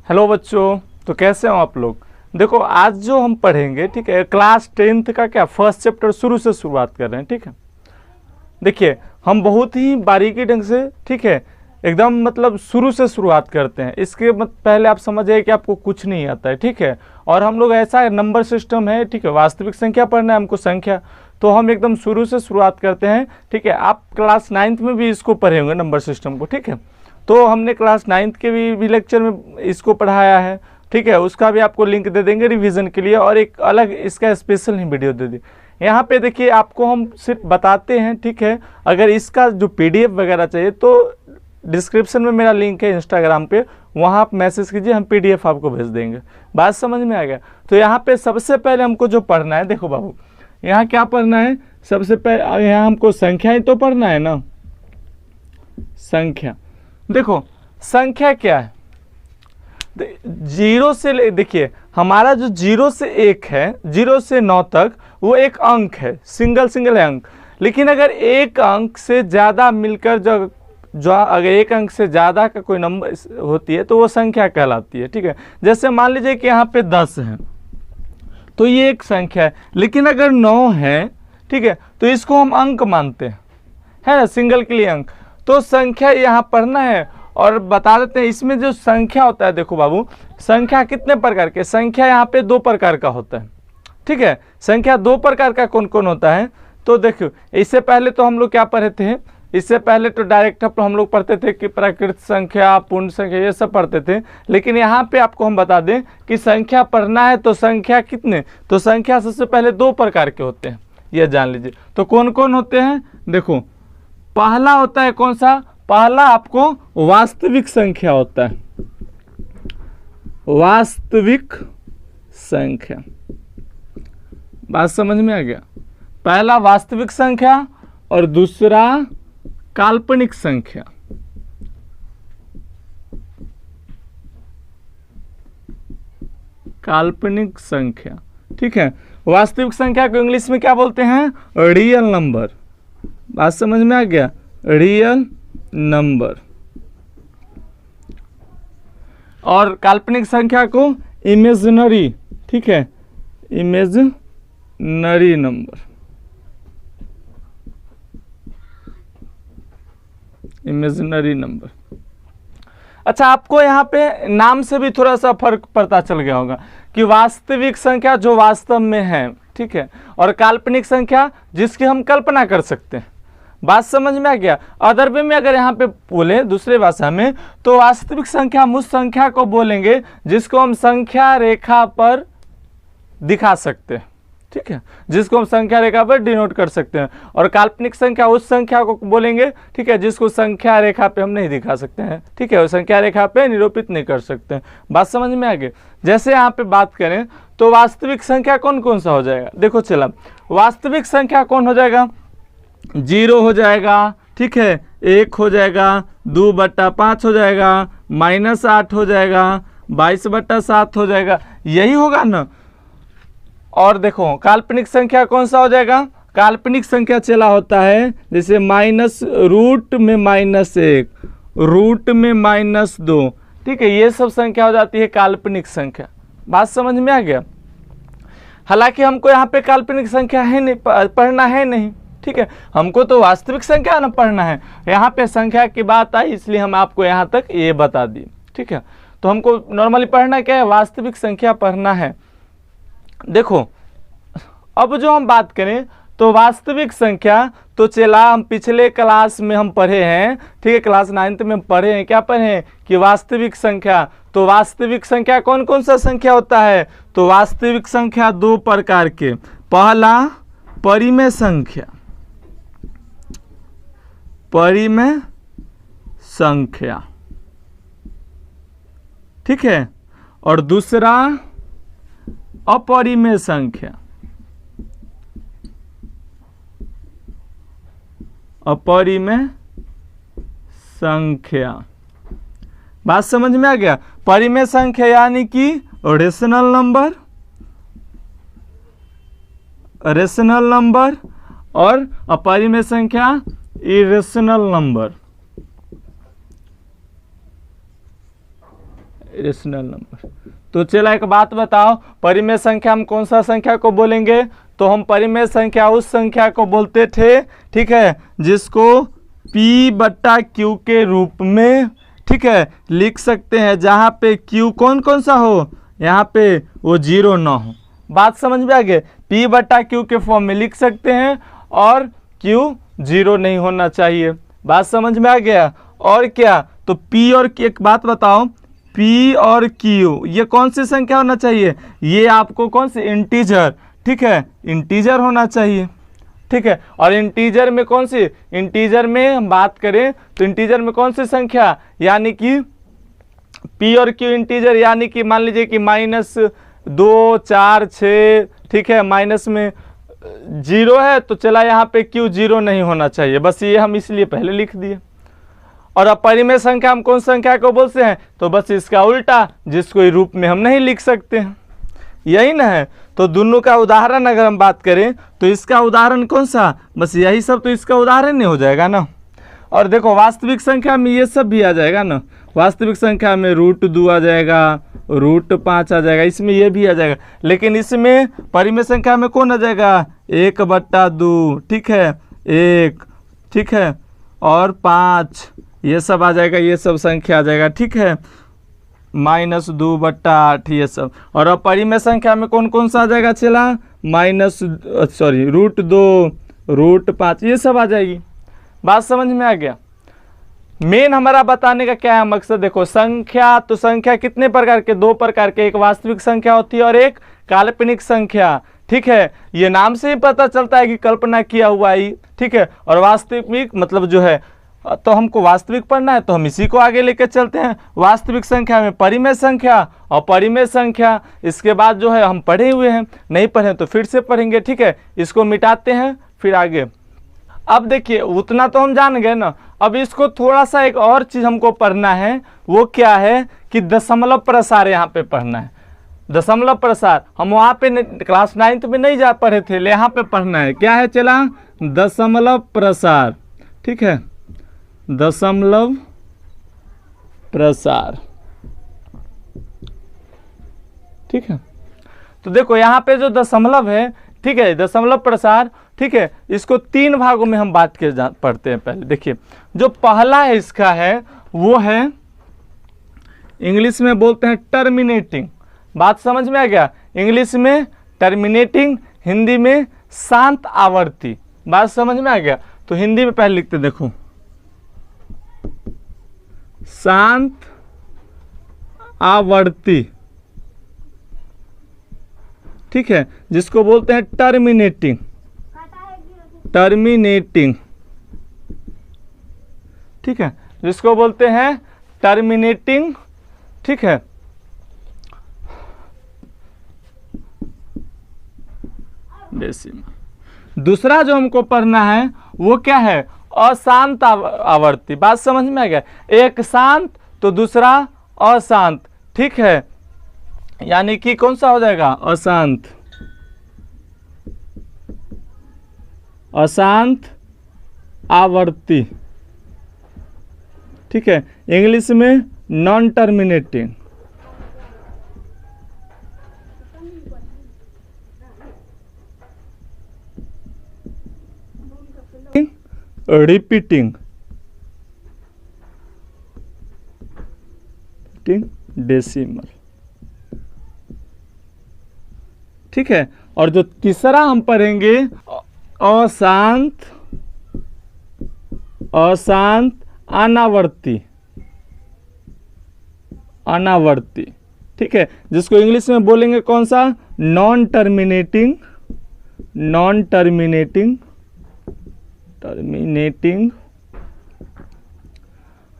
Hello बच्चों, तो कैसे हो आप लोग। देखो आज जो हम पढ़ेंगे, ठीक है, क्लास 10th का क्या फर्स्ट चैप्टर शुरू से शुरुआत कर रहे हैं। ठीक है, देखिए हम बहुत ही बारीकी ढंग से, ठीक है, एकदम मतलब शुरू से शुरुआत करते हैं। इसके पहले आप समझिए कि आपको कुछ नहीं आता है, ठीक है। और हम लोग ऐसा नंबर सिस्टम है, ठीक है, वास्तविक संख्या पढ़ना है हमको, संख्या, तो हम एकदम शुरू से शुरुआत करते हैं। ठीक है, आप क्लास 9th में भी इसको पढ़े होंगे नंबर सिस्टम को, ठीक है। तो हमने क्लास 9th के भी लेक्चर में इसको पढ़ाया है, ठीक है। उसका भी आपको लिंक दे देंगे रिवीजन के लिए, और एक अलग इसका स्पेशल ही वीडियो दे दी। यहाँ पे देखिए आपको हम सिर्फ बताते हैं, ठीक है। अगर इसका जो PDF वगैरह चाहिए तो डिस्क्रिप्शन में मेरा लिंक है इंस्टाग्राम पे, वहाँ आप मैसेज कीजिए, हम PDF आपको भेज देंगे। बात समझ में आ गया। तो यहाँ पे सबसे पहले हमको जो पढ़ना है, देखो बाबू, यहाँ क्या पढ़ना है, सबसे पहले यहाँ हमको संख्या ही तो पढ़ना है ना। संख्या, देखो संख्या क्या है, जीरो से देखिए हमारा जो 0 से 1 है, 0 से 9 तक, वो एक अंक है, सिंगल अंक। लेकिन अगर एक अंक से ज़्यादा मिलकर जो अगर एक अंक से ज़्यादा का कोई नंबर होती है तो वो संख्या कहलाती है, ठीक है। जैसे मान लीजिए कि यहाँ पे 10 है तो ये एक संख्या है। लेकिन अगर 9 है, ठीक है, तो इसको हम अंक मानते हैं, है ना, सिंगल के लिए अंक। तो संख्या यहाँ पढ़ना है। और बता देते हैं इसमें जो संख्या होता है, देखो बाबू, संख्या कितने प्रकार के, संख्या यहाँ पे 2 प्रकार का होता है, ठीक है। संख्या 2 प्रकार का कौन कौन होता है, तो देखो इससे पहले तो हम लोग क्या पढ़े थे, इससे पहले तो डायरेक्ट हम लोग पढ़ते थे कि प्राकृत संख्या, पूर्ण संख्या, ये सब पढ़ते थे। लेकिन यहाँ पे आपको हम बता दें कि संख्या पढ़ना है तो संख्या कितने, तो संख्या सबसे पहले 2 प्रकार के होते हैं, ये जान लीजिए। तो कौन कौन होते हैं, देखो पहला होता है कौन सा, पहला आपको वास्तविक संख्या होता है, वास्तविक संख्या। बात समझ में आ गया। पहला वास्तविक संख्या और दूसरा काल्पनिक संख्या। काल्पनिक संख्या, ठीक है। वास्तविक संख्या को इंग्लिश में क्या बोलते हैं, रियल नंबर। बात समझ में आ गया, रियल नंबर। और काल्पनिक संख्या को इमेजिनरी, ठीक है, इमेजिनरी नंबर, इमेजिनरी नंबर। अच्छा, आपको यहाँ पे नाम से भी थोड़ा सा फर्क पता चल गया होगा कि वास्तविक संख्या जो वास्तव में है, ठीक है, और काल्पनिक संख्या जिसकी हम कल्पना कर सकते हैं। बात समझ में आ गया। अदर वे में अगर यहाँ पे बोले दूसरे भाषा में, तो वास्तविक संख्या हम उस संख्या को बोलेंगे जिसको हम संख्या रेखा पर दिखा सकते हैं, ठीक है, जिसको हम संख्या रेखा पर डिनोट कर सकते हैं। और काल्पनिक संख्या उस संख्या को बोलेंगे, ठीक है, जिसको संख्या रेखा पे हम नहीं दिखा सकते हैं, ठीक है, वो संख्या रेखा पे निरूपित नहीं कर सकते हैं। बात समझ में आ गई। जैसे यहाँ पे बात करें तो वास्तविक संख्या कौन कौन सा हो जाएगा, देखो चला, वास्तविक संख्या कौन हो जाएगा, 0 हो जाएगा, ठीक है, 1 हो जाएगा, 2/5 हो जाएगा, -8 हो जाएगा, 22/7 हो जाएगा, यही होगा ना। और देखो काल्पनिक संख्या कौन सा हो जाएगा, काल्पनिक संख्या चला होता है जैसे रूट में -1, रूट में -2, ठीक है, ये सब संख्या हो जाती है काल्पनिक संख्या। बात समझ में आ गया। हालांकि हमको यहाँ पे काल्पनिक संख्या है नहीं, पढ़ना है नहीं, ठीक है, हमको तो वास्तविक संख्या ना पढ़ना है। यहाँ पे संख्या की बात आई इसलिए हम आपको यहाँ तक ये बता दिए, ठीक है। तो हमको नॉर्मली पढ़ना क्या है, वास्तविक संख्या पढ़ना है। देखो अब जो हम बात करें तो वास्तविक संख्या तो चला, हम पिछले क्लास में हम पढ़े हैं, ठीक है, क्लास 9th में हम पढ़े हैं, क्या पढ़े हैं कि वास्तविक संख्या, तो वास्तविक संख्या कौन कौन सा संख्या होता है, तो वास्तविक संख्या 2 प्रकार के, पहला परिमेय संख्या, परिमेय संख्या, ठीक है, और दूसरा अपरिमेय संख्या, अपरिमेय संख्या। बात समझ में आ गया। परिमेय संख्या यानी कि रेशनल नंबर, रेशनल नंबर, और अपरिमेय संख्या इरेशनल नंबर, रेशनल नंबर। तो चला एक बात बताओ, परिमेय संख्या हम कौन सा संख्या को बोलेंगे? तो हम परिमेय संख्या उस संख्या को बोलते थे, ठीक है, जिसको P/Q के रूप में, ठीक है, लिख सकते हैं, जहाँ पे Q कौन कौन सा हो, यहाँ पे वो 0 ना हो। बात समझ में आ गई? P/Q के फॉर्म में लिख सकते हैं और Q 0 नहीं होना चाहिए। बात समझ में आ गया? और क्या, तो P और Q, एक बात बताओ, P और Q ये कौन सी संख्या होना चाहिए? ये आपको कौन सी, इंटीजर, ठीक है, इंटीजर होना चाहिए, ठीक है। और इंटीजर में कौन सी, इंटीजर में हम बात करें तो इंटीजर में कौन सी संख्या, यानी कि P और Q इंटीजर, यानी कि मान लीजिए कि -2, 4, 6, ठीक है, माइनस में 0 है, तो चला यहाँ पे Q 0 नहीं होना चाहिए, बस ये हम इसलिए पहले लिख दिए। और अब परिमेय संख्या हम कौन संख्या को बोलते हैं? तो बस इसका उल्टा, जिसको रूप में हम नहीं लिख सकते हैं, यही ना है। तो दोनों का उदाहरण अगर हम बात करें तो इसका उदाहरण कौन सा, बस यही सब तो इसका उदाहरण नहीं हो जाएगा ना। और देखो वास्तविक संख्या में ये सब भी आ जाएगा ना, वास्तविक संख्या में √2 आ जाएगा, √5 आ जाएगा, इसमें ये भी आ जाएगा। लेकिन इसमें परिमेय संख्या में कौन आ जाएगा, 1/2, ठीक है, 1, ठीक है, और 5, ये सब आ जाएगा, ये सब संख्या आ जाएगा, ठीक है, -2/8 ये सब। और अब परिमेय संख्या में कौन कौन सा आ जाएगा, चला √2, √5 ये सब आ जाएगी। बात समझ में आ गया? मेन हमारा बताने का क्या है मकसद, देखो संख्या, तो संख्या कितने प्रकार के, 2 प्रकार के, एक वास्तविक संख्या होती है और एक काल्पनिक संख्या, ठीक है। ये नाम से ही पता चलता है कि कल्पना किया हुआ ही, ठीक है। और वास्तविक मतलब जो है, तो हमको वास्तविक पढ़ना है तो हम इसी को आगे लेकर चलते हैं। वास्तविक संख्या में परिमेय संख्या और परिमेय संख्या, इसके बाद जो है हम पढ़े हुए हैं, नहीं पढ़े तो फिर से पढ़ेंगे, ठीक है। इसको मिटाते हैं फिर आगे। अब देखिए उतना तो हम जान गए ना, अब इसको थोड़ा सा एक और चीज़ हमको पढ़ना है, वो क्या है कि दशमलव प्रसार यहाँ पे पढ़ना है। दशमलव प्रसार हम वहाँ पे क्लास 9th में नहीं जा पढ़े थे, यहाँ पे पढ़ना है। क्या है चला, दशमलव प्रसार, ठीक है, दशमलव प्रसार, ठीक है। तो देखो यहाँ पे जो दशमलव है, ठीक है, दशमलव प्रसार, ठीक है, इसको 3 भागों में हम बात के पढ़ते हैं। पहले देखिए, जो पहला है इसका है वो है, इंग्लिश में बोलते हैं टर्मिनेटिंग। बात समझ में आ गया? इंग्लिश में टर्मिनेटिंग, हिंदी में शांत आवर्ती। बात समझ में आ गया? तो हिंदी में पहले लिखते देखो, शांत आवर्ती, ठीक है, जिसको बोलते हैं टर्मिनेटिंग, टर्मिनेटिंग, ठीक है, जिसको बोलते हैं टर्मिनेटिंग, ठीक है। डेसिमल। दूसरा जो हमको पढ़ना है वो क्या है, अशांत आवर्ती। बात समझ में आ गया? एक शांत तो दूसरा अशांत, ठीक है, यानी कि कौन सा हो जाएगा, अशांत, अशांत आवर्ती, ठीक है। इंग्लिश में नॉन टर्मिनेटिंग, रिपीटिंग, डेसिमल, ठीक है। और जो तीसरा हम पढ़ेंगे, अशांत, अशांत अनावर्ती, अनावर्ती, ठीक है, जिसको इंग्लिश में बोलेंगे कौन सा, non terminating, non terminating, terminating,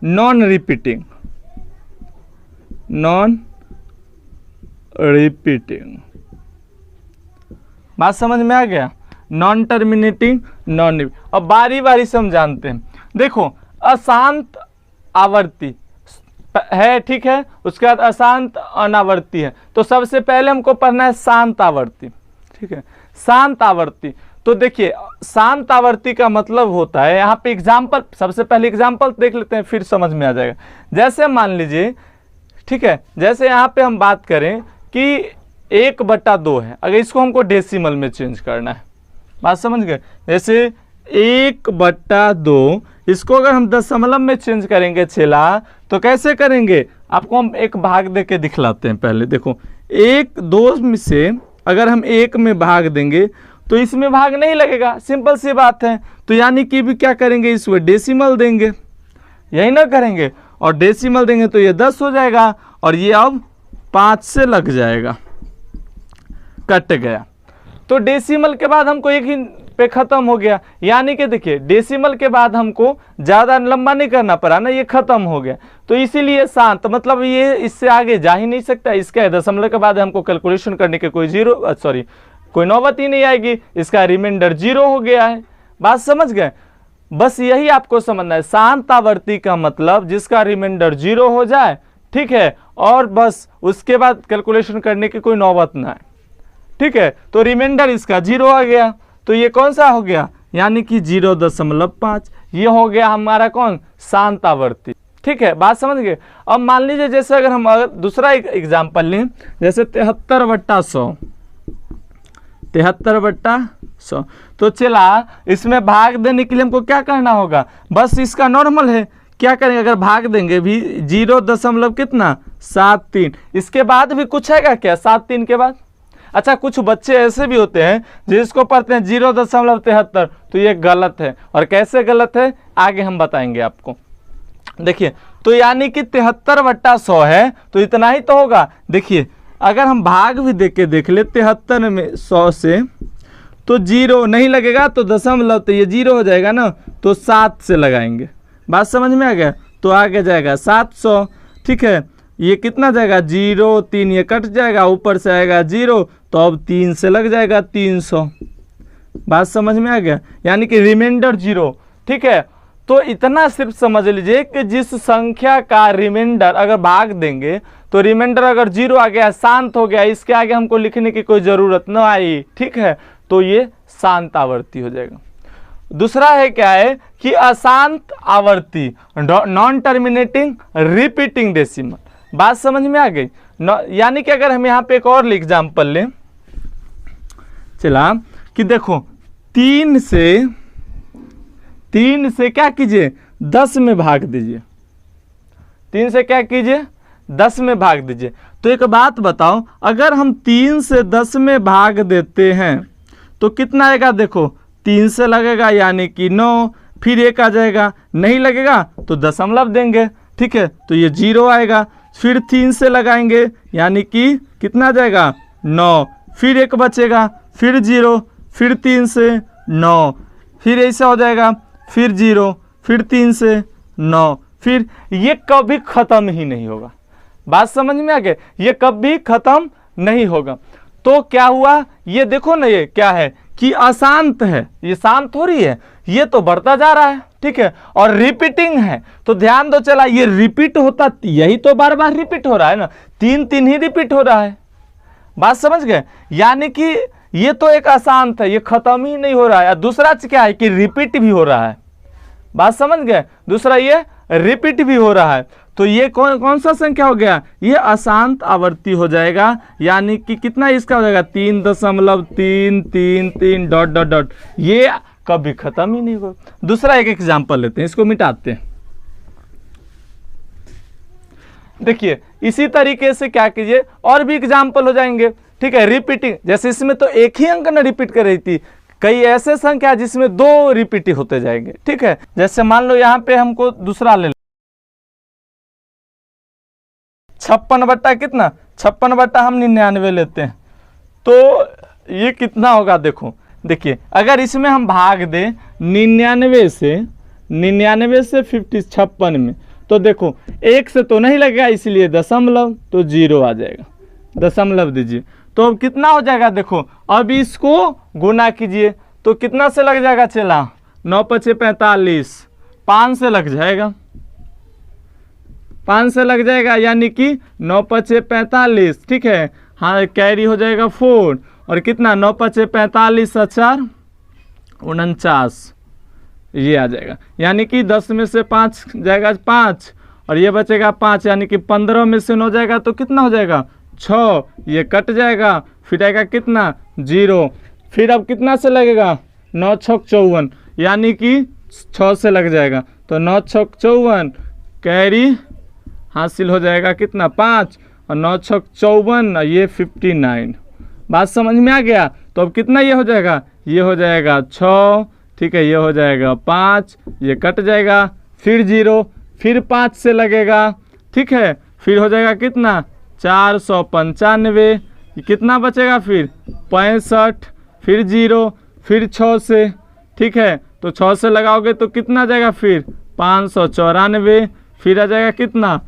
non repeating, non repeating. बात समझ में आ गया? Non terminating, non. अब बारी बारी से हम जानते हैं। देखो अशांत आवर्ती है, ठीक है, उसके बाद अशांत अनावर्ती है। तो सबसे पहले हमको पढ़ना है शांत आवर्ती, ठीक है, शांत आवर्ती। तो देखिए शांत आवर्ती का मतलब होता है, यहाँ पे एग्जाम्पल, सबसे पहले एग्जाम्पल देख लेते हैं फिर समझ में आ जाएगा। जैसे मान लीजिए, ठीक है। जैसे यहाँ पे हम बात करें कि 1/2 है, अगर इसको हमको डेसिमल में चेंज करना है, बात समझ गए। जैसे 1/2 इसको अगर हम दशमलव में चेंज करेंगे चेला, तो कैसे करेंगे आपको हम एक भाग दे के दिखलाते हैं। पहले देखो 1/2 में से अगर हम 1 में भाग देंगे तो इसमें भाग नहीं लगेगा, सिंपल सी बात है। तो यानी कि भी क्या करेंगे, इसमें डेसिमल देंगे, यही ना करेंगे, और डेसिमल देंगे तो ये 10 हो जाएगा, और ये अब 5 से लग जाएगा, कट गया। तो डेसिमल के बाद हमको एक ही पे खत्म हो गया, यानी कि देखिए डेसिमल के बाद हमको ज़्यादा लंबा नहीं करना पड़ा ना, ये खत्म हो गया। तो इसीलिए शांत, मतलब ये इससे आगे जा ही नहीं सकता। इसका दशमलव के बाद हमको कैलकुलेशन करने के कोई नौबत ही नहीं आएगी, इसका रिमाइंडर 0 हो गया है। बात समझ गए, बस यही आपको समझना है। शांत आवर्ती का मतलब जिसका रिमाइंडर 0 हो जाए, ठीक है, और बस उसके बाद कैलकुलेशन करने की कोई नौबत ना है, ठीक है। तो रिमाइंडर इसका 0 आ गया, तो ये कौन सा हो गया, यानी कि 0.5, ये हो गया हमारा कौन, शांत आवर्ती, ठीक है। बात समझ गए। अब मान लीजिए जैसे अगर हम दूसरा एक एग्जाम्पल लें, जैसे 73/100, 73/100, तो चला इसमें भाग देने के लिए हमको क्या करना होगा, बस इसका नॉर्मल है, क्या करेंगे, अगर भाग देंगे भी 0.73, इसके बाद भी कुछ आएगा क्या 73 के बाद। अच्छा, कुछ बच्चे ऐसे भी होते हैं जिसको पढ़ते हैं 0.73, तो ये गलत है, और कैसे गलत है आगे हम बताएंगे आपको। देखिए, तो यानी कि 73/100 है, तो इतना ही तो होगा। देखिए अगर हम भाग भी देख के देख ले 73 में 100 से, तो 0 नहीं लगेगा, तो दशमलव, तो ये 0 हो जाएगा ना, तो 7 से लगाएंगे। बात समझ में आ गया, तो आगे जाएगा 700, ठीक है। ये कितना जाएगा 0, 3 ये कट जाएगा, ऊपर से आएगा 0, तो अब 3 से लग जाएगा 300। बात समझ में आ गया, यानी कि रिमाइंडर 0, ठीक है। तो इतना सिर्फ समझ लीजिए कि जिस संख्या का रिमाइंडर अगर भाग देंगे तो रिमाइंडर अगर 0 आ गया, शांत हो गया, इसके आगे हमको लिखने की कोई ज़रूरत न आई, ठीक है, तो ये शांत आवर्ती हो जाएगा। दूसरा है क्या है कि अशांत आवर्ती, नॉन टर्मिनेटिंग रिपीटिंग डेसिमल। बात समझ में आ गई। यानी कि अगर हम यहाँ पे एक और एग्जाम्पल लें, चला कि देखो 3 से क्या कीजिए 10 में भाग दीजिए, 3 से क्या कीजिए 10 में भाग दीजिए। तो एक बात बताओ, अगर हम 3 से 10 में भाग देते हैं तो कितना आएगा, देखो 3 से लगेगा यानी कि 9, फिर 1 आ जाएगा, नहीं लगेगा तो दशमलव देंगे, ठीक है, तो ये 0 आएगा। फिर 3 से लगाएंगे यानी कि कितना जाएगा 9, फिर 1 बचेगा, फिर 0, फिर 3 से 9, फिर ऐसा हो जाएगा, फिर 0, फिर 3 से 9, फिर ये कभी ख़त्म ही नहीं होगा। बात समझ में आ गई, ये कभी ख़त्म नहीं होगा। तो क्या हुआ, ये देखो ना, ये क्या है कि अशांत है, ये शांत हो रही है, ये तो बढ़ता जा रहा है, ठीक है, और रिपीटिंग है। तो ध्यान दो, चला ये रिपीट होता, यही तो बार बार रिपीट हो रहा है ना, 3 ही रिपीट हो रहा है। बात समझ गए, यानी कि ये तो एक अशांत है, ये खत्म ही नहीं हो रहा है। दूसरा क्या है कि रिपीट भी हो रहा है। बात समझ गए, दूसरा ये रिपीट भी हो रहा है। तो ये कौन सा संख्या हो गया, ये अशांत आवर्ती हो जाएगा, यानी कि कितना इसका हो जाएगा 3.333 डॉट डॉट डॉट, ये कभी खत्म ही नहीं होगा। दूसरा एक एग्जांपल लेते हैं, इसको मिटाते हैं। देखिए इसी तरीके से क्या कीजिए, और भी एग्जांपल हो जाएंगे, ठीक है। रिपीटिंग, जैसे इसमें तो एक ही अंक ना रिपीट कर रही थी, कई ऐसे संख्या जिसमें 2 रिपीट होते जाएंगे, ठीक है। जैसे मान लो यहाँ पे हमको दूसरा ले 56 बट्टा कितना, 56 बट्टा हम 99 लेते हैं, तो ये कितना होगा, देखो देखिए अगर इसमें हम भाग दें 99 से 56 में, तो देखो 1 से तो नहीं लगेगा, इसलिए दशमलव, तो 0 आ जाएगा, दशमलव दीजिए। तो अब कितना हो जाएगा, देखो अब इसको गुना कीजिए, तो कितना से लग जाएगा, चला 9×5 = 45, 5 से लग जाएगा, 5 से लग जाएगा, यानी कि 9×5 = 45, ठीक है। हाँ, कैरी हो जाएगा 4, और कितना 9×5 = 45, 4 49, ये आ जाएगा। यानी कि 10 में से 5 जाएगा 5, और ये बचेगा 5, यानी कि 15 में से 9 जाएगा तो कितना हो जाएगा 6, ये कट जाएगा, फिर आएगा कितना 0। फिर अब कितना से लगेगा 9 छक 54, यानी कि 6 से लग जाएगा, तो 9 छक 54 कैरी हासिल हो जाएगा कितना 5, और 9 छक 54, ये 59। बात समझ में आ गया। तो अब कितना ये हो जाएगा, ये हो जाएगा 6, ठीक है, ये हो जाएगा 5, ये कट जाएगा, फिर 0, फिर 5 से लगेगा, ठीक है, फिर हो जाएगा कितना 495, कितना बचेगा फिर 65, फिर 0, फिर 6 से, ठीक है, तो 6 से लगाओगे तो कितना जाएगा फिर 594, फिर आ जाएगा कितना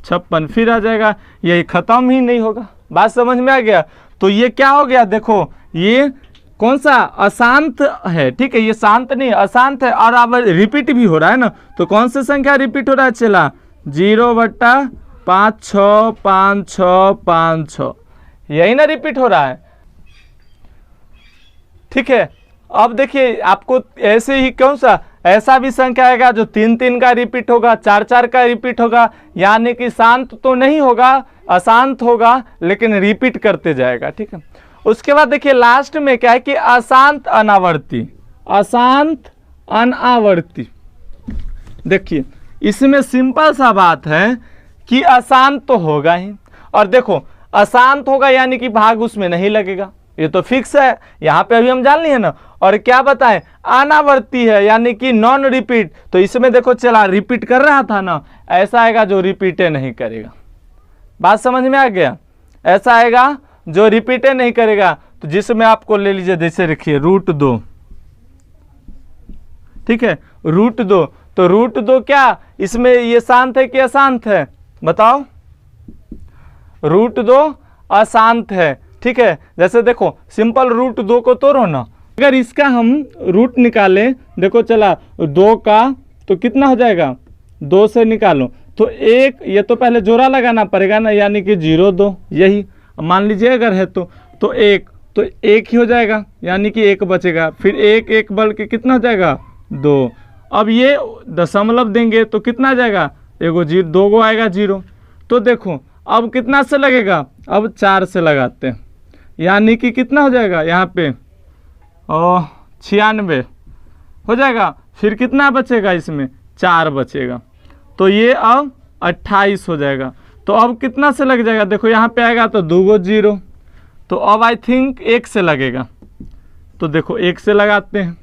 56, फिर आ जाएगा, यही खत्म ही नहीं होगा। बात समझ में आ गया। तो ये क्या हो गया, देखो ये कौन सा अशांत है, ठीक है, ये शांत नहीं अशांत है, और अब रिपीट भी हो रहा है ना, तो कौन सी संख्या रिपीट हो रहा है चला 0/565656, यही ना रिपीट हो रहा है, ठीक है। अब देखिए आपको ऐसे ही कौन सा ऐसा भी संख्या आएगा जो 3-3 का रिपीट होगा, 4-4 का रिपीट होगा, यानी कि शांत तो नहीं होगा, अशांत होगा, लेकिन रिपीट करते जाएगा, ठीक है। उसके बाद देखिए लास्ट में क्या है कि अशांत अनावर्ती, अशांत अनावर्ती। देखिए इसमें सिंपल सा बात है कि अशांत तो होगा ही, और देखो अशांत होगा यानी कि भाग उसमें नहीं लगेगा, ये तो फिक्स है, यहाँ पे अभी हम जान लिए ना। और क्या बताएं अनावर्ती है यानी कि नॉन रिपीट, तो इसमें देखो चला रिपीट कर रहा था ना, ऐसा आएगा जो रिपीटे नहीं करेगा। बात समझ में आ गया, ऐसा आएगा जो रिपीटे नहीं करेगा। तो जिसमें आपको ले लीजिए जैसे रखिए √2, ठीक है, √2, तो √2 क्या इसमें ये शांत है कि अशांत है बताओ, √2 अशांत है, ठीक है। जैसे देखो सिंपल √2 को तोड़ो ना, अगर इसका हम रूट निकालें, देखो चला 2 का तो कितना हो जाएगा 2 से निकालो तो 1, ये तो पहले जोड़ा लगाना पड़ेगा ना, यानी कि 0 2, यही मान लीजिए अगर है तो 1, तो 1 ही हो जाएगा, यानी कि 1 बचेगा, फिर 1 1 बढ़ के कितना हो जाएगा 2। अब ये दशमलव देंगे तो कितना आ जाएगा, 2 गो आएगा 0। तो देखो अब कितना से लगेगा, अब 4 से लगाते हैं, यानी कि कितना हो जाएगा यहाँ पे 96 हो जाएगा, फिर कितना बचेगा इसमें 4 बचेगा, तो ये अब 28 हो जाएगा। तो अब कितना से लग जाएगा, देखो यहाँ पे आएगा तो 2 गो 0, तो अब आई थिंक 1 से लगेगा, तो देखो 1 से लगाते हैं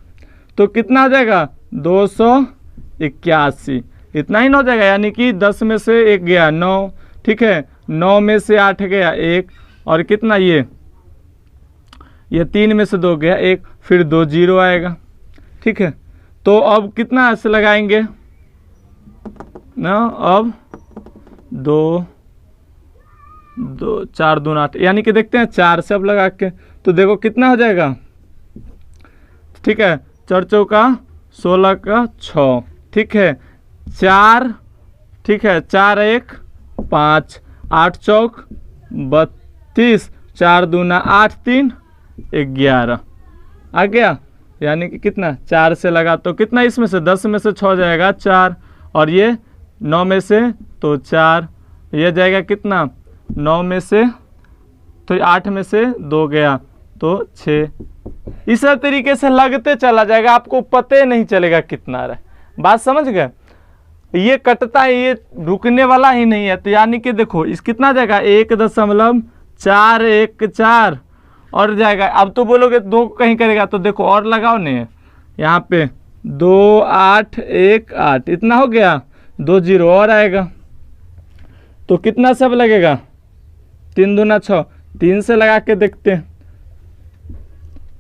तो कितना हो जाएगा 281, इतना ही ना हो जाएगा, यानी कि 10 में से 1 गया 9, ठीक है, 9 में से 8 गया 1, और कितना ये 3 में से 2 गया 1, फिर 2 0 आएगा, ठीक है। तो अब कितना ऐसे लगाएंगे ना, अब 2 4 2 8, यानी कि देखते हैं 4 से अब लगा के, तो देखो कितना हो जाएगा, ठीक है, 4 चौका 16 का 6, ठीक है, 4, ठीक है, 4 1 5, 8 चौक 32, 4 दूना 8 3 11 आ गया, यानी कि कितना 4 से लगा तो कितना इसमें से 10 में से 6 जाएगा 4, और ये 9 में से तो 4, ये जाएगा कितना 9 में से तो 8 में से 2 गया तो 6। इस तरीके से लगते चला जाएगा, आपको पते नहीं चलेगा कितना रहा। बात समझ गए, ये कटता है, ये रुकने वाला ही नहीं है, तो यानी कि देखो इस कितना जाएगा 1.414 और जाएगा। अब तो बोलोगे 2 कहीं करेगा, तो देखो और लगाओ नहीं, यहाँ पे 2 8 1 8 इतना हो गया, 2 0 और आएगा, तो कितना सब लगेगा 3 दूना 6, 3 से लगा के देखते हैं,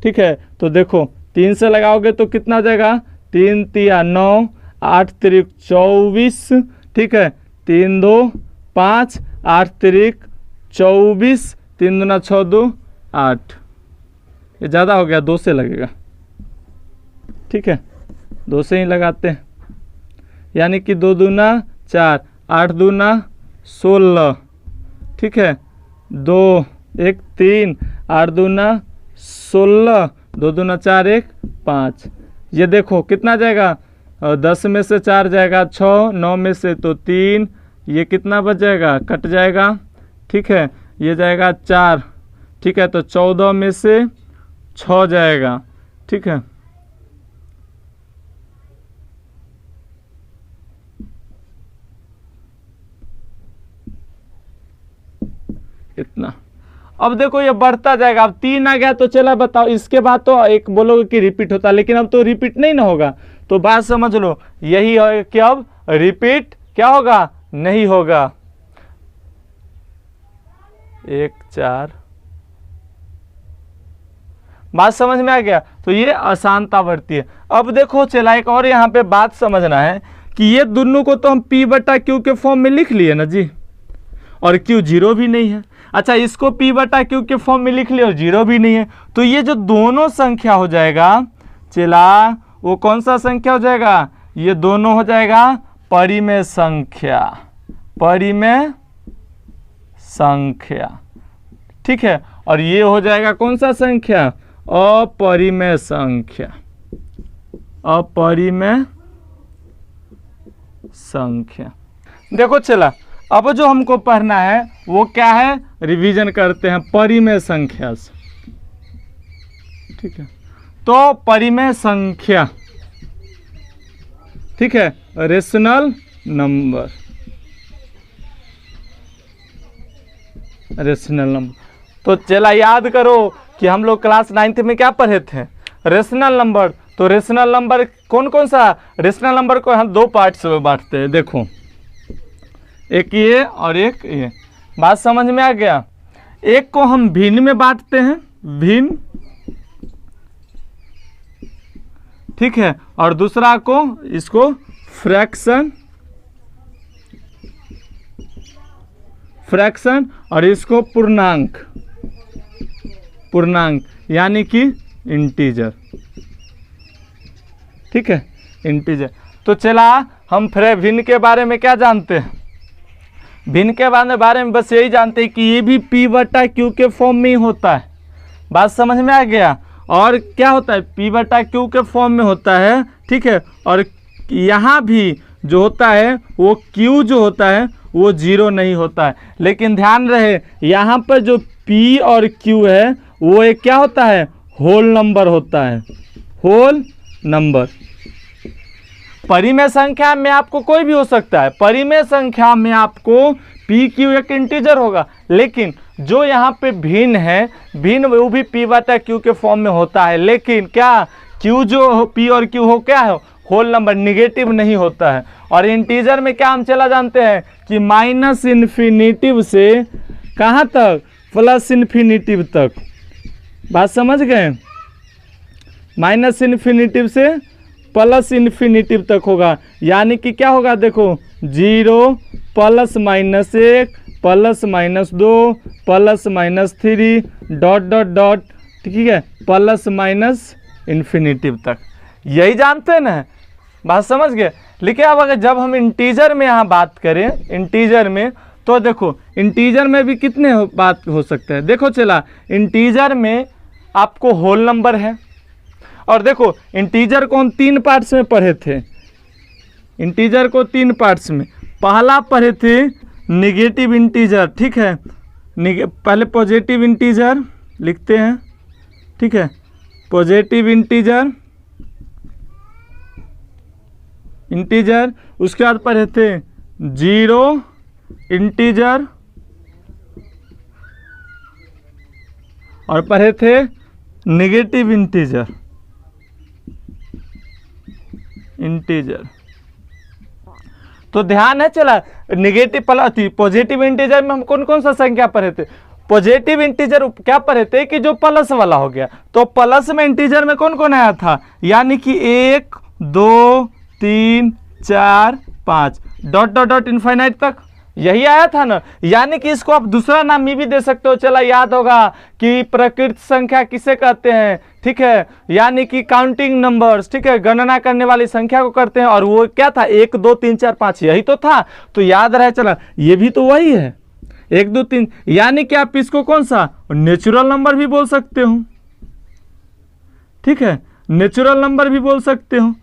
ठीक है। तो देखो 3 से लगाओगे तो कितना हो जाएगा 3 3 9, 8 3 24, ठीक है, 3 2 5, 8 3 24, 3 दूना 6 2 8, ये ज़्यादा हो गया, 2 से लगेगा, ठीक है, 2 से ही लगाते हैं, यानी कि 2 दूना 4, 8 दूना 16, ठीक है, 2 1 3, 8 दूना 16, 2 दूना 4 1 5, ये देखो कितना जाएगा 10 में से 4 जाएगा 6, 9 में से तो 3, ये कितना बच जाएगा, कट जाएगा, ठीक है, ये जाएगा 4, ठीक है, तो 14 में से 6 जाएगा, ठीक है। इतना। अब देखो ये बढ़ता जाएगा, अब 3 आ गया तो चला बताओ, इसके बाद तो एक बोलोगे कि रिपीट होता, लेकिन अब तो रिपीट नहीं ना होगा, तो बात समझ लो यही है कि अब रिपीट क्या होगा, नहीं होगा। 1 4, बात समझ में आ गया। तो ये अशांता बढ़ती है। अब देखो चला एक और यहाँ पे बात समझना है कि ये दोनों को तो हम P बटा Q के फॉर्म में लिख लिए ना जी, और Q 0 भी नहीं है। अच्छा, इसको P बटा Q के फॉर्म में लिख लिया और 0 भी नहीं है, तो ये जो दोनों संख्या हो जाएगा चला, वो कौन सा संख्या हो जाएगा, ये दोनों हो जाएगा परिमेय संख्या, परिमेय संख्या, ठीक है। और ये हो जाएगा कौन सा संख्या, अपरिमेय संख्या, अपरिमेय संख्या। देखो चला, अब जो हमको पढ़ना है वो क्या है, रिवीजन करते हैं परिमेय संख्या से, ठीक है। तो परिमेय संख्या, ठीक है, रेशनल नंबर, रेशनल नंबर। तो चला याद करो कि हम लोग क्लास 9th में क्या पढ़े थे, रेशनल नंबर। तो रेशनल नंबर कौन कौन सा, रेशनल नंबर को हम 2 पार्ट्स में बांटते हैं, देखो एक ये और एक ये, बात समझ में आ गया। एक को हम भिन्न में बांटते हैं, भिन्न, ठीक है, और दूसरा को इसको फ्रैक्शन, फ्रैक्शन, और इसको पूर्णांक, पूर्णांक यानी कि इंटीजर, ठीक है, इंटीजर। तो चला हम फिर भिन्न के बारे में क्या जानते हैं, भिन्न के बारे में बस यही जानते हैं कि ये भी P बटा Q के फॉर्म में ही होता है, बात समझ में आ गया। और क्या होता है, P बटा Q के फॉर्म में होता है, ठीक है। और यहाँ भी जो होता है वो Q जो होता है वो 0 नहीं होता है, लेकिन ध्यान रहे यहाँ पर जो P और Q है वो एक क्या होता है, होल नंबर होता है, होल नंबर। परिमेय संख्या में आपको कोई भी हो सकता है, परिमेय संख्या में आपको P Q एक इंटीजर होगा, लेकिन जो यहाँ पे भिन्न है, भिन्न वो भी P बटा Q के फॉर्म में होता है, लेकिन क्या Q जो P और Q हो क्या है, होल नंबर, निगेटिव नहीं होता है। और इंटीजर में क्या हम चला जानते हैं कि माइनस इन्फिनिटिव से कहाँ तक, प्लस इन्फिनिटिव तक, बात समझ गए, माइनस इन्फिनिटिव से प्लस इन्फिनिटिव तक होगा, यानी कि क्या होगा, देखो 0 plus minus 1 plus minus 2 plus minus 3 dot dot dot, ठीक है, प्लस माइनस इन्फिनिटिव तक, यही जानते हैं ना, बात समझ गए। लेकिन अब अगर जब हम इंटीजर में यहाँ बात करें, इंटीजर में, तो देखो इंटीजर में भी कितने बात हो सकते हैं, देखो चला इंटीजर में आपको होल नंबर है, और देखो इंटीजर को हम 3 पार्ट्स में पढ़े थे, इंटीजर को 3 पार्ट्स में, पहला पढ़े थे निगेटिव इंटीजर, ठीक है, पहले पॉजिटिव इंटीजर लिखते हैं, ठीक है, पॉजिटिव इंटीजर, इंटीजर, उसके बाद पढ़े थे 0 इंटीजर, और पढ़े थे नेगेटिव इंटीजर, इंटीजर। तो ध्यान है चला, नेगेटिव पॉजिटिव इंटीजर में हम कौन कौन सा संख्या पढ़े थे, पॉजिटिव इंटीजर क्या पढ़े थे कि जो प्लस वाला हो गया, तो प्लस में इंटीजर में कौन कौन आया था, यानी कि 1 2 3 4 5 डॉट डॉट डॉट इनफाइनाइट तक, यही आया था ना। यानी कि इसको आप दूसरा नाम भी दे सकते हो, चला याद होगा कि प्रकृत संख्या किसे कहते हैं, ठीक है, यानी कि काउंटिंग नंबर्स, ठीक है, गणना करने वाली संख्या को करते हैं, और वो क्या था 1 2 3 4 5, यही तो था। तो याद रहे चला, ये भी तो वही है 1 2 3, यानी कि आप इसको कौन सा नेचुरल नंबर भी बोल सकते हो, ठीक है, नेचुरल नंबर भी बोल सकते हो,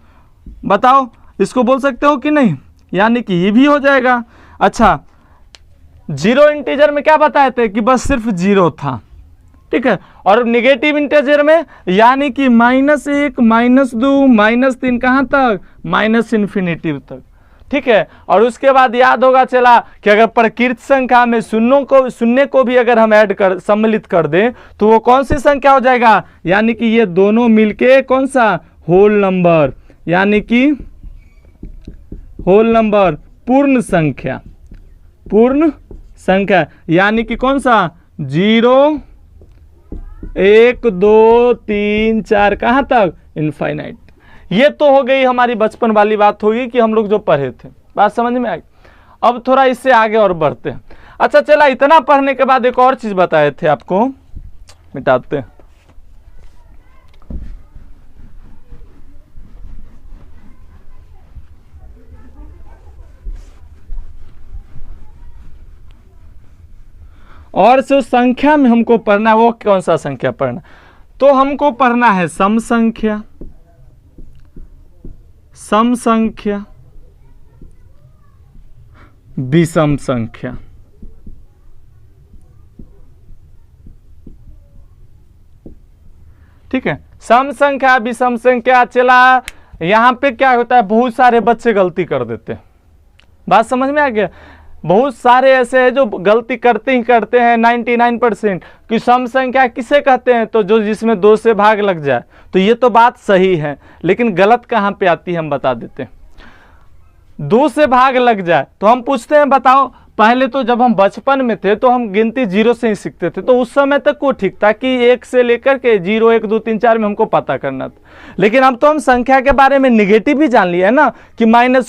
बताओ इसको बोल सकते हो कि नहीं, यानी कि ये भी हो जाएगा। अच्छा, जीरो इंटीजर में क्या बताए थे कि बस सिर्फ जीरो था, ठीक है। और निगेटिव इंटीजर में यानी कि -1, -2, -3 कहाँ तक, माइनस इन्फिनिटी तक, ठीक है। और उसके बाद याद होगा चला कि अगर प्रकृत संख्या में शून्य को भी अगर हम सम्मिलित कर दें तो वो कौन सी संख्या हो जाएगा, यानी कि ये दोनों मिलके कौन सा, होल नंबर, यानी कि होल नंबर, पूर्ण संख्या, पूर्ण संख्या, यानी कि कौन सा, 0, 1, 2, 3, 4 कहाँ तक, इनफाइनाइट। ये तो हो गई हमारी बचपन वाली बात होगी कि हम लोग जो पढ़े थे, बात समझ में आई। अब थोड़ा इससे आगे और बढ़ते हैं। अच्छा चला, इतना पढ़ने के बाद एक और चीज बताए थे आपको, मिटाते हैं। और जो संख्या में हमको पढ़ना है वो कौन सा संख्या पढ़ना, तो हमको पढ़ना है सम संख्या, सम संख्या, विषम संख्या, ठीक है। सम संख्या, विषम संख्या। चला, यहां पे क्या होता है, बहुत सारे बच्चे गलती कर देते हैं, बात समझ में आ गया। बहुत सारे ऐसे हैं जो गलती करते ही करते हैं 99% कि सम संख्या किसे कहते हैं, तो जो जिसमें 2 से भाग लग जाए। तो ये तो बात सही है, लेकिन गलत कहाँ पे आती है हम बता देते हैं। 2 से भाग लग जाए तो हम पूछते हैं बताओ, पहले तो जब हम बचपन में थे तो हम गिनती 0 से ही सीखते थे, तो उस समय तक वो ठीक था कि 1 से लेकर के 0, 1, 2, 3, 4 में हमको पता करना था। लेकिन अब तो हम संख्या के बारे में निगेटिव भी जान लिया है ना, कि -1,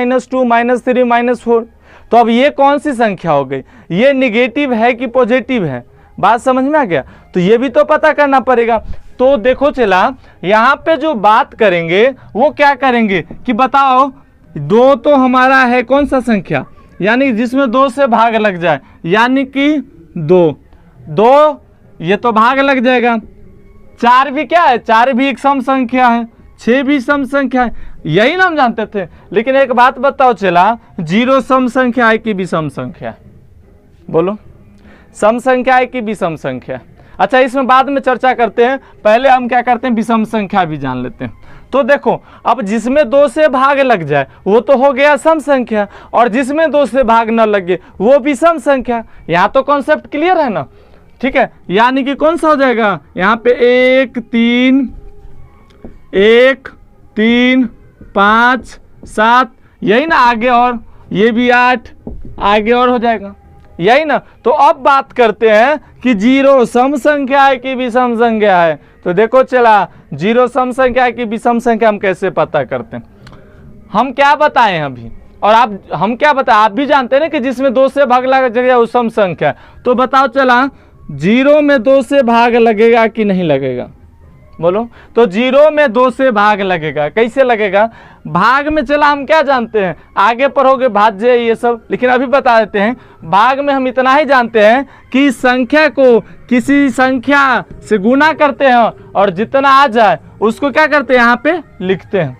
-2, -3, -4। तो अब ये कौन सी संख्या हो गई, ये निगेटिव है कि पॉजिटिव है, बात समझ में आ गया। तो ये भी तो पता करना पड़ेगा। तो देखो चला, यहाँ पे जो बात करेंगे वो क्या करेंगे कि बताओ, 2 तो हमारा है कौन सा संख्या, यानी जिसमें 2 से भाग लग जाए, यानी कि 2 ये तो भाग लग जाएगा। 4 भी क्या है, 4 भी एक सम संख्या है, 6 भी सम संख्या है, यही ना हम जानते थे। लेकिन एक बात बताओ चला, 0 सम संख्या है कि विषम संख्या, बोलो, सम संख्या है कि विषम संख्या। अच्छा, इसमें बाद में चर्चा करते हैं, पहले हम क्या करते हैं, विषम संख्या भी जान लेते हैं। तो देखो, अब जिसमें 2 से भाग लग जाए वो तो हो गया सम संख्या, और जिसमें 2 से भाग न लगे वो विषम संख्या। यहाँ तो कॉन्सेप्ट क्लियर है ना, ठीक है। यानी कि कौन सा हो जाएगा, यहाँ पे 1, 3, 5, 7, यही ना, आगे और ये भी 8, आगे और हो जाएगा, यही ना। तो अब बात करते हैं कि 0 सम संख्या है कि विषम संख्या है। तो देखो चला, 0 सम संख्या है कि विषम संख्या हम कैसे पता करते हैं, हम क्या बताएं अभी, और हम क्या बताएं, आप भी जानते हैं ना कि जिसमें 2 से भाग लग जाएगा वो सम संख्या। तो बताओ चला, 0 में 2 से भाग लगेगा कि नहीं लगेगा, बोलो। तो 0 में 2 से भाग लगेगा, कैसे लगेगा, भाग में चला हम क्या जानते हैं, आगे पढ़ोगे भाज्य ये सब, लेकिन अभी बता देते हैं। भाग में हम इतना ही जानते हैं कि संख्या को किसी संख्या से गुना करते हैं और जितना आ जाए उसको क्या करते हैं, यहाँ पे लिखते हैं।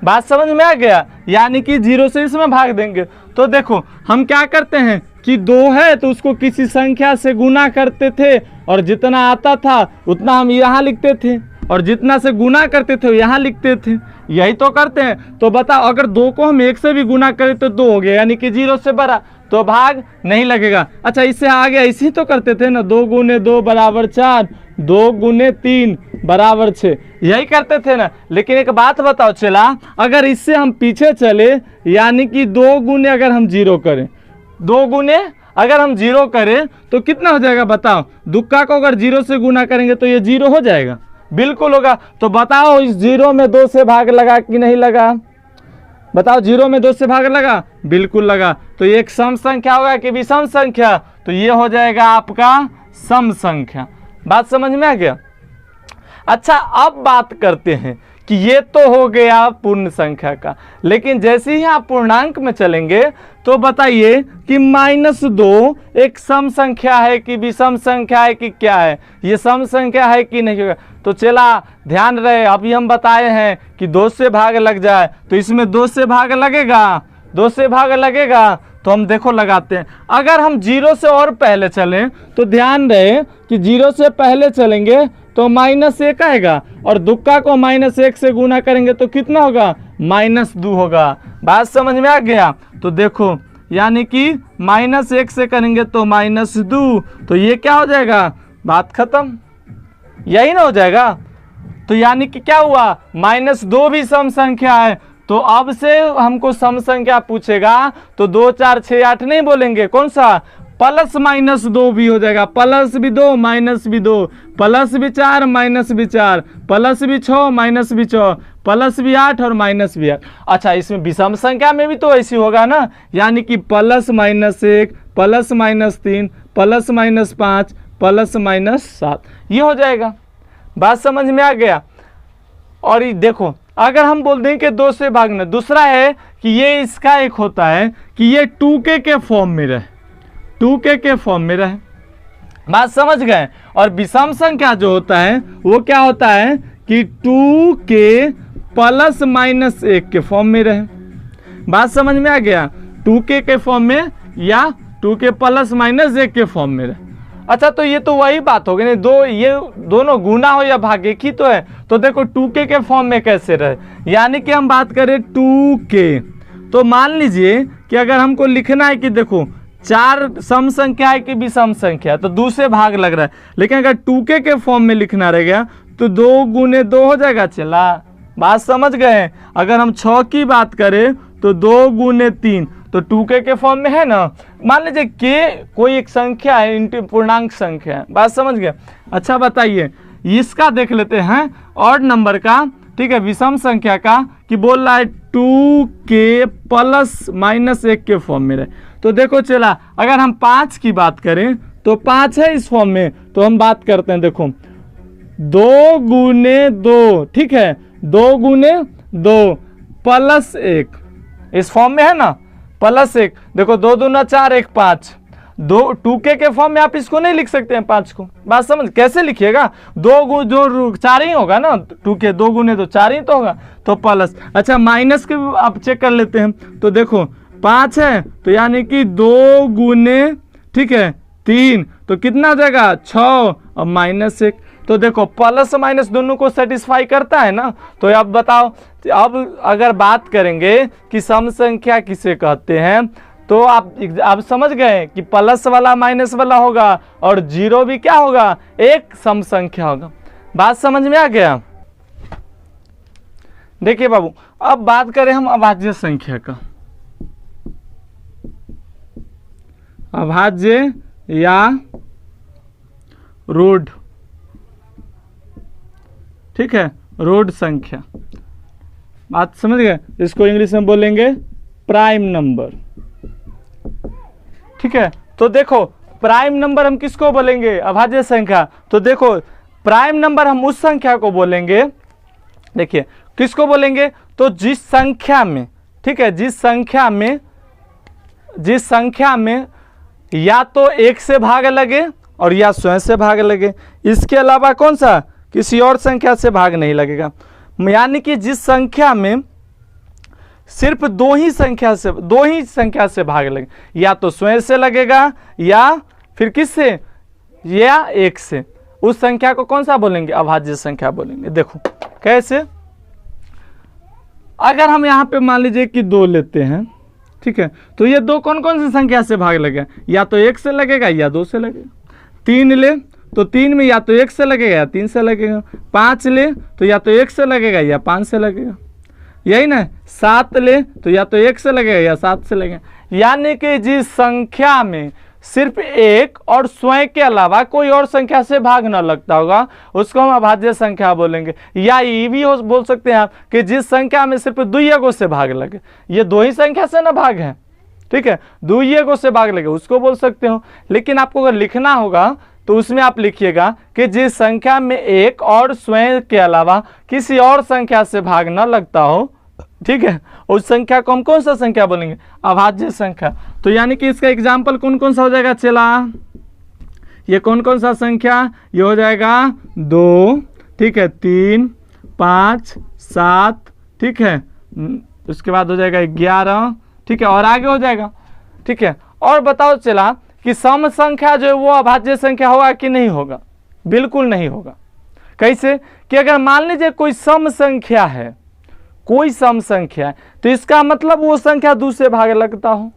बात समझ में आ गया, यानी कि 0 से इसमें भाग देंगे। तो देखो हम क्या करते हैं कि 2 है तो उसको किसी संख्या से गुना करते थे, और जितना आता था उतना हम यहाँ लिखते थे, और जितना से गुना करते थे यहाँ लिखते थे, यही तो करते हैं। तो बताओ, अगर 2 को हम 1 से भी गुना करें तो 2 हो गया, यानी कि 0 से बड़ा, तो भाग नहीं लगेगा। अच्छा, इससे आगे इसी तो करते थे ना, 2 गुने 2 बराबर 4, 2 गुने 3 बराबर 6, यही करते थे ना। लेकिन एक बात बताओ चला, अगर इससे हम पीछे चले, यानी कि 2 गुने अगर हम 0 करें, 2 गुने अगर हम 0 करें तो कितना हो जाएगा बताओ, दुक्का को अगर 0 से गुना करेंगे तो ये 0 हो जाएगा, बिल्कुल होगा। तो बताओ, इस 0 में 2 से भाग लगा कि नहीं लगा, बताओ, 0 में 2 से भाग लगा, बिल्कुल लगा। तो ये एक सम संख्या होगा कि विषम संख्या, तो ये हो जाएगा आपका सम संख्या। बात समझ में आ गया। अच्छा, अब बात करते हैं कि ये तो हो गया पूर्ण संख्या का, लेकिन जैसे ही आप पूर्णांक में चलेंगे तो बताइए कि -2 एक सम संख्या है कि विषम संख्या है कि क्या है, ये सम संख्या है कि नहीं होगा। तो चला, ध्यान रहे, अभी हम बताए हैं कि 2 से भाग लग जाए तो इसमें 2 से भाग लगेगा, 2 से भाग लगेगा तो हम देखो लगाते हैं। अगर हम 0 से और पहले चलें तो ध्यान रहे कि 0 से पहले चलेंगे तो -1 आएगा, और दुक्का को -1 से गुना करेंगे तो कितना होगा, -2 होगा। बात समझ में आ गया? तो देखो यानी कि -1 से करेंगे तो -2, तो ये क्या हो जाएगा, बात खत्म, यही ना हो जाएगा। तो यानी कि क्या हुआ, -2 भी सम संख्या है। तो अब से हमको सम संख्या पूछेगा तो 2 4 6 8 नहीं बोलेंगे, कौन सा, +-2 भी हो जाएगा, +2 -2, +4 -4, +6 -6, +8 और -8। अच्छा, इसमें विषम संख्या में भी तो ऐसी होगा ना, यानी कि +-1, +-3, +-5, +-7, ये हो जाएगा। बात समझ में आ गया? और ये देखो अगर हम बोल दें कि 2 से भागना, दूसरा है कि ये इसका एक होता है कि ये 2k के फॉर्म में रहे, 2k के फॉर्म में रहे। बात समझ गए? और विषम संख्या जो होता है वो क्या होता है कि 2k +-1 के फॉर्म में रहे। बात समझ में आ गया? 2k के फॉर्म में या 2k +-1 के फॉर्म में रहे। अच्छा, तो ये तो वही बात हो गई, नहीं दो, ये दोनों गुना हो या भाग एक ही तो है। तो देखो 2k के फॉर्म में कैसे रहे, यानी कि हम बात करें 2k, तो मान लीजिए कि अगर हमको लिखना है कि देखो 4 सम संख्या है कि विषम संख्या, तो 2 से भाग लग रहा है, लेकिन अगर 2k के फॉर्म में लिखना रह गया तो 2 × 2 हो जाएगा। चला, बात समझ गए? अगर हम 6 की बात करें तो 2 × 3, तो 2k के फॉर्म में है ना। मान लीजिए k कोई एक संख्या है, पूर्णांक संख्या है। बात समझ गए? अच्छा बताइए, इसका देख लेते हैं ऑड नंबर का, ठीक है, विषम संख्या का, कि बोल रहा है 2k +-1 के फॉर्म में रहे। तो देखो चला, अगर हम 5 की बात करें तो 5 है इस फॉर्म में, तो हम बात करते हैं, देखो 2 × 2, ठीक है, 2 × 2 +1 इस फॉर्म में है ना, +1, देखो 2 दूना 4, 1 5, 2k के फॉर्म में आप इसको नहीं लिख सकते हैं 5 को। बात समझ, कैसे लिखिएगा, 2 जो 4 ही होगा ना, 2k 2 × 2 4 ही तो होगा, तो प्लस। अच्छा, माइनस के आप चेक कर लेते हैं, तो देखो 5 है, तो यानी कि 2 × ठीक है 3, तो कितना हो जाएगा 6 और -1, तो देखो +- दोनों को सेटिस्फाई करता है ना। तो अब बताओ, अब अगर बात करेंगे कि सम संख्या किसे कहते हैं, तो आप समझ गए कि प्लस वाला माइनस वाला होगा और 0 भी क्या होगा, एक सम संख्या होगा। बात समझ में आ गया? देखिए बाबू, अब बात करें हम अभाज्य संख्या का। अभाज्य या रोड, ठीक है, रोड संख्या। बात समझ गए? इसको इंग्लिश में बोलेंगे प्राइम नंबर, ठीक है। तो देखो प्राइम नंबर हम किसको बोलेंगे, अभाज्य संख्या। तो देखो प्राइम नंबर हम उस संख्या को बोलेंगे, देखिए किसको बोलेंगे, तो जिस संख्या में, ठीक है, जिस संख्या में या तो 1 से भाग लगे और या स्वयं से भाग लगे, इसके अलावा कौन सा, किसी और संख्या से भाग नहीं लगेगा। यानी कि जिस संख्या में सिर्फ दो ही संख्या से भाग लगे, या तो स्वयं से लगेगा या फिर किससे, या 1 से, उस संख्या को कौन सा बोलेंगे, अभाज्य संख्या बोलेंगे। देखो कैसे, अगर हम यहाँ पे मान लीजिए कि 2 लेते हैं, ठीक है, तो ये 2 कौन कौन सी संख्या से भाग लगेगा, या तो 1 से लगेगा या 2 से लगेगा। 3 ले तो 3 में या तो 1 से लगेगा या 3 से लगेगा। 5 ले तो या तो 1 से लगेगा या 5 से लगेगा, यही ना। 7 ले तो या तो 1 से लगेगा या 7 से लगेगा। यानी कि जिस संख्या में सिर्फ 1 और स्वयं के अलावा कोई और संख्या से भाग न लगता होगा, उसको हम अभाज्य संख्या बोलेंगे। या ये भी बोल सकते हैं आप कि जिस संख्या में सिर्फ दुइयों से भाग लगे, ये 2 ही संख्या से ना भाग है, ठीक है, दुइयों से भाग लगे, उसको बोल सकते हो। लेकिन आपको अगर लिखना होगा तो उसमें आप लिखिएगा कि जिस संख्या में 1 और स्वयं के अलावा किसी और संख्या से भाग न लगता हो, ठीक है, उस संख्या को हम कौन सा संख्या बोलेंगे, अभाज्य संख्या। तो यानी कि इसका एग्जाम्पल कौन कौन सा हो जाएगा, चला, ये कौन कौन सा संख्या, ये हो जाएगा 2, ठीक है, 3, 5, 7, ठीक है, उसके बाद हो जाएगा 11, ठीक है, और आगे हो जाएगा। ठीक है। और बताओ चला कि सम संख्या जो है वो अभाज्य संख्या होगा कि नहीं होगा? बिल्कुल नहीं होगा। कैसे? कि अगर मान लीजिए कोई सम संख्या है, कोई सम संख्या है, तो इसका मतलब वो संख्या दूसरे भाग लगता हो,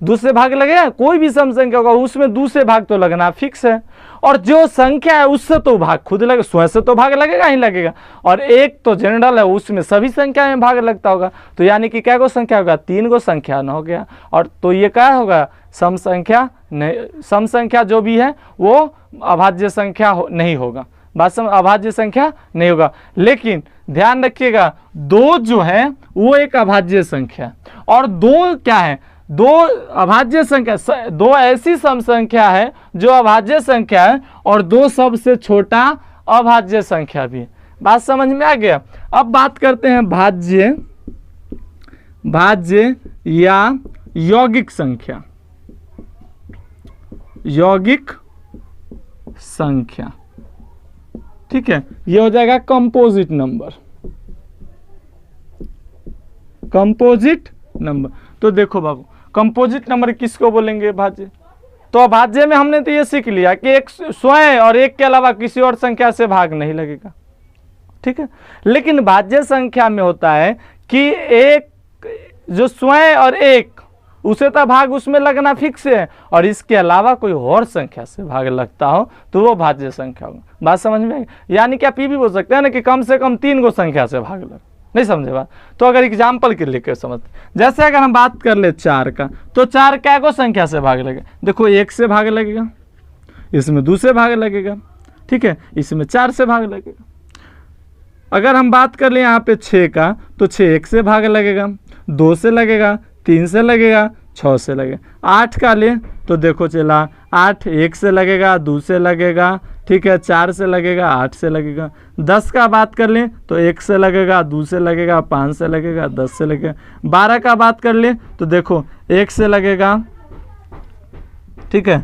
दूसरे भाग लगेगा। कोई भी सम संख्या होगा उसमें दूसरे भाग तो लगना फिक्स है, और जो संख्या है उससे तो भाग खुद लगेगा, स्वयं से तो भाग लगेगा ही लगेगा। और एक तो जनरल है, उसमें सभी संख्या में भाग लगता होगा, तो यानी कि क्या गो संख्या होगा? 3 गो संख्या न हो गया। और तो ये क्या होगा? सम संख्या नहीं, सम संख्या जो भी है वो अभाज्य संख्या नहीं होगा, वास्तव में अभाज्य संख्या नहीं होगा। लेकिन ध्यान रखिएगा, 2 जो है वो एक अभाज्य संख्या, और 2 क्या है? 2 अभाज्य संख्या, 2 ऐसी सम संख्या है जो अभाज्य संख्या है, और 2 सबसे छोटा अभाज्य संख्या भी है। बात समझ में आ गया? अब बात करते हैं भाज्य, भाज्य या यौगिक संख्या, यौगिक संख्या, ठीक है। ये हो जाएगा कंपोजिट नंबर, कंपोजिट नंबर। तो देखो बाबू, कंपोजिट नंबर किसको बोलेंगे? भाज्य। तो भाज्य में हमने तो ये सीख लिया कि एक स्वयं और एक के अलावा किसी और संख्या से भाग नहीं लगेगा, ठीक है। लेकिन भाज्य संख्या में होता है कि एक जो स्वयं और एक, उसे तो भाग उसमें लगना फिक्स है, और इसके अलावा कोई और संख्या से भाग लगता हो तो वो भाज्य संख्या होगा। बात समझ में आई? यानी कि आप ये भी बोल सकते हैं ना कि कम से कम 3 गो संख्या से भाग लग, नहीं समझे बात? तो अगर एग्जाम्पल के लिए समझते, जैसे अगर हम बात कर ले 4 का, तो 4 क्या गो संख्या से भाग लगेगा? देखो 1 से भाग लगेगा, इसमें 2 से भाग लगेगा, ठीक है, इसमें 4 से भाग लगेगा। अगर हम बात कर ले यहाँ पे 6 का, तो 6 1 से भाग लगेगा, 2 से लगेगा, 3 से लगेगा, 6 से लगेगा। 8 का ले तो देखो चला 8 1 से लगेगा, 2 से लगेगा, ठीक है, 4 से लगेगा, 8 से लगेगा। 10 का बात कर लें तो 1 से लगेगा, 2 से लगेगा, 5 से लगेगा, 10 से लगेगा। 12 का बात कर लें तो देखो 1 से लगेगा, ठीक है,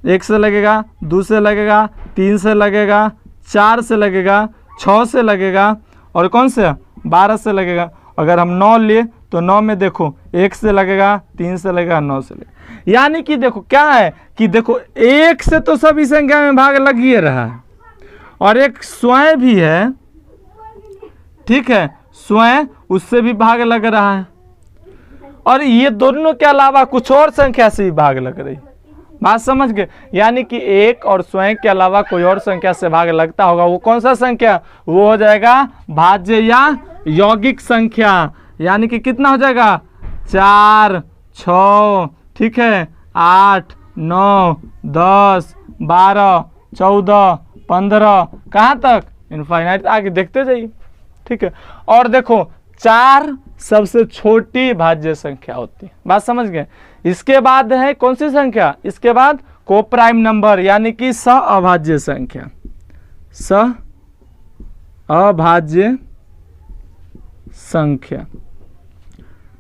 1 से लगेगा, 2 से लगेगा, 3 से लगेगा, 4 से लगेगा, 6 से लगेगा, और कौन से? 12 से लगेगा। अगर हम 9 लिए तो 9 में देखो 1 से लगेगा, 3 से लगेगा, 9 से लगेगा। यानी कि देखो क्या है कि देखो 1 से तो सभी संख्या में भाग लग ही रहा है, और एक स्वयं भी है, ठीक है, स्वयं उससे भी भाग लग रहा है, और ये दोनों के अलावा कुछ और संख्या से भी भाग लग रही। बात समझ गए? यानी कि 1 और स्वयं के अलावा कोई और संख्या से भाग लगता होगा, वो कौन सा संख्या? वो हो जाएगा भाज्य या यौगिक संख्या। यानी कि कितना हो जाएगा? 4 6, ठीक है, 8 9 10 12 14 15, कहाँ तक? इनफाइनाइट, आगे देखते जाइए, ठीक है। और देखो 4 सबसे छोटी भाज्य संख्या होती है। बात समझ गए? इसके बाद है कौन सी संख्या? इसके बाद को प्राइम नंबर, यानी कि सहअभाज्य संख्या, सहअभाज्य संख्या,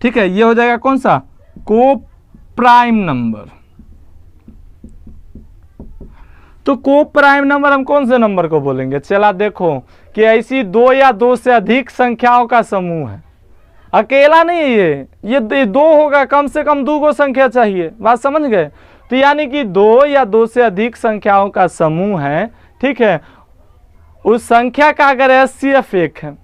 ठीक है। ये हो जाएगा कौन सा? को प्राइम नंबर। तो को प्राइम नंबर हम कौन से नंबर को बोलेंगे? चला देखो कि ऐसी 2 या 2 से अधिक संख्याओं का समूह है, अकेला नहीं है ये 2 होगा, कम से कम 2 गो संख्या चाहिए। बात समझ गए? तो यानी कि 2 या 2 से अधिक संख्याओं का समूह है, ठीक है। उस संख्या का अगर HCF 1 है,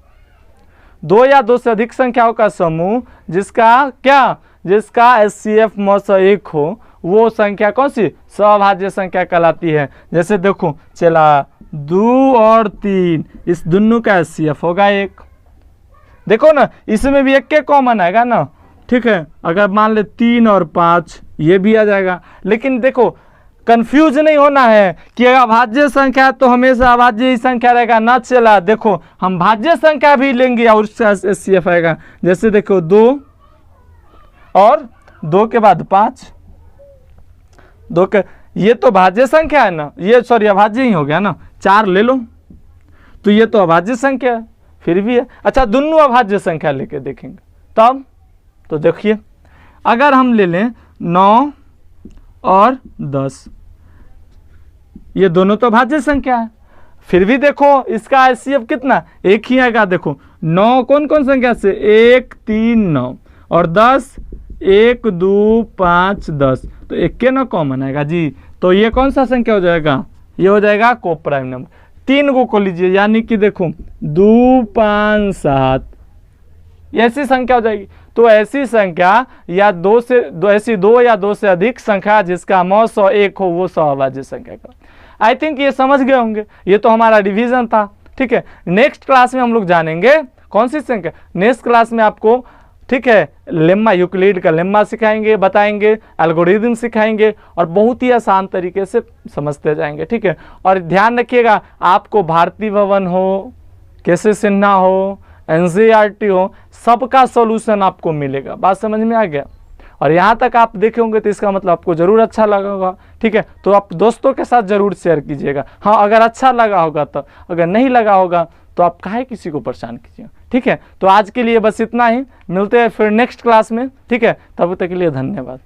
2 या 2 से अधिक संख्याओं का समूह जिसका क्या, जिसका HCF मौसा 1 हो, वो संख्या कौन सी? सहअभाज्य संख्या कहलाती है। जैसे देखो चला 2 और 3, इस दोनों का HCF होगा 1। देखो ना, इसमें भी 1 के कॉमन आएगा ना, ठीक है। अगर मान ले 3 और 5, ये भी आ जाएगा। लेकिन देखो कंफ्यूज नहीं होना है कि अभाज्य संख्या तो हमेशा अभाज्य ही संख्या रहेगा, ना चला। देखो हम भाज्य संख्या भी लेंगे और उसका HCF आएगा। जैसे देखो 2 और 2 के बाद 5, 2 के, ये तो भाज्य संख्या है ना, ये सॉरी अभाज्य ही हो गया ना। 4 ले लो तो ये तो अभाज्य संख्या है, फिर भी है। अच्छा दोनों अभाज्य संख्या लेके देखेंगे तब। तो देखिए अगर हम ले लें 9 और 10, ये दोनों तो भाज्य संख्या है, फिर भी देखो इसका HCF कितना? 1 ही आएगा। देखो 9 कौन कौन संख्या से? 1 3 9, और 10 1 2 5 10, तो एक के ना कॉमन आएगा जी, तो ये कौन सा संख्या हो जाएगा, ये हो जाएगा को प्राइम नंबर। 3 को लीजिए, यानी कि देखो 2 5 7, ऐसी संख्या हो जाएगी। तो ऐसी संख्या या ऐसी दो या दो से अधिक संख्या जिसका मौ 101 हो वो सहअभाज्य संख्या का। आई थिंक ये समझ गए होंगे, ये तो हमारा रिवीजन था, ठीक है। नेक्स्ट क्लास में हम लोग जानेंगे कौन सी संख्या, नेक्स्ट क्लास में आपको, ठीक है, लेम्मा, यूक्लिड का लेम्मा सिखाएंगे, बताएंगे, एल्गोरिदम सिखाएंगे और बहुत ही आसान तरीके से समझते जाएंगे, ठीक है। और ध्यान रखिएगा, आपको भारती भवन हो, केसी सिन्हा हो, एनसीईआरटी हो, सबका सॉल्यूशन आपको मिलेगा। बात समझ में आ गया? और यहाँ तक आप देखे होंगे तो इसका मतलब आपको जरूर अच्छा लगा होगा, ठीक है। तो आप दोस्तों के साथ जरूर शेयर कीजिएगा, हाँ अगर अच्छा लगा होगा तो, अगर नहीं लगा होगा तो आप काहे किसी को परेशान कीजिए, ठीक है। तो आज के लिए बस इतना ही, मिलते हैं फिर नेक्स्ट क्लास में, ठीक है। तब तक के लिए धन्यवाद।